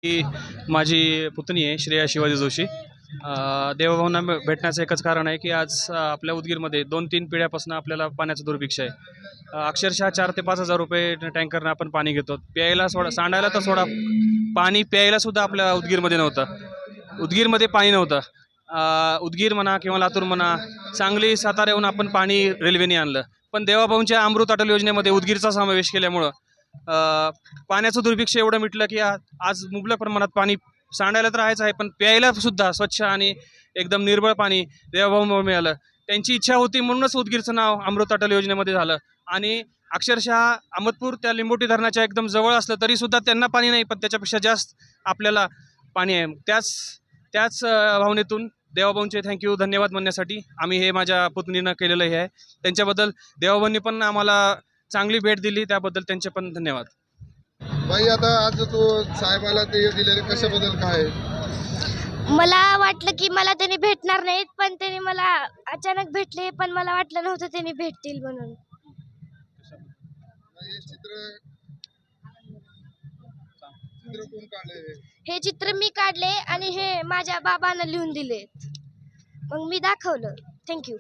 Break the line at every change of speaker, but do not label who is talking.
ही माझी पुतणी आहे श्रेया शिवाजी जोशी. देवभावना भेटण्याचं एकच कारण आहे की आज आपल्या उदगीरमध्ये 2-3 पिढ्यापासून आपल्याला पाण्याचा दुर्भिक्ष आहे. अक्षरशः 4,000 ते 5,000 रुपये टँकरनं आपण पाणी घेतो. प्यायला सोडा, सांडायला तर सोडा, पाणी प्यायला सुद्धा आपल्या उदगीरमध्ये नव्हतं. उदगीरमध्ये पाणी नव्हतं. उदगीर म्हणा किंवा लातूर म्हणा, सांगली, साताऱ्याहून आपण पाणी रेल्वेने आणलं. पण देवाभाऊंच्या अमृत अटल योजनेमध्ये उदगीरचा समावेश केल्यामुळं पाण्याचं दुर्भिक्ष एवढं मिटलं की आज मुबलक प्रमाणात पाणी सांडायला तर आहेच आहे, पण प्यायला सुद्धा स्वच्छ आणि एकदम निर्मळ पाणी देवाभाऊंमुळे मिळालं. त्यांची इच्छा होती म्हणूनच उदगीरचं नाव अमृत अटल योजनेमध्ये झालं. आणि अक्षरशः अहमदपूर त्या लिंबोटी धरणाच्या एकदम जवळ असलं तरी सुद्धा त्यांना पाणी नाही, पण त्याच्यापेक्षा जास्त आपल्याला पाणी आहे. त्याच त्याच भावनेतून देवाभाऊंचे थँक्यू, धन्यवाद म्हणण्यासाठी आम्ही हे माझ्या पुतणीनं केलेलं हे आहे. त्यांच्याबद्दल देवाभाऊंनी पण आम्हाला चांगली भेट दिली, त्याबद्दल त्यांचे पण धन्यवाद.
बाई, आता आज तू साहेबाला ते दिलेले कशाबद्दल काय?
मला वाटलं की मला त्यांनी भेटणार नाहीत, पण त्यांनी मला अचानक भेटले. पण मला वाटलं नव्हतं त्यांनी भेटतील म्हणून.
हे चित्र चित्र कोण काढले?
हे चित्र मी काढले आणि हे माझ्या बाबांना लिहून दिले. मग मी दाखवलं. थँक्यू.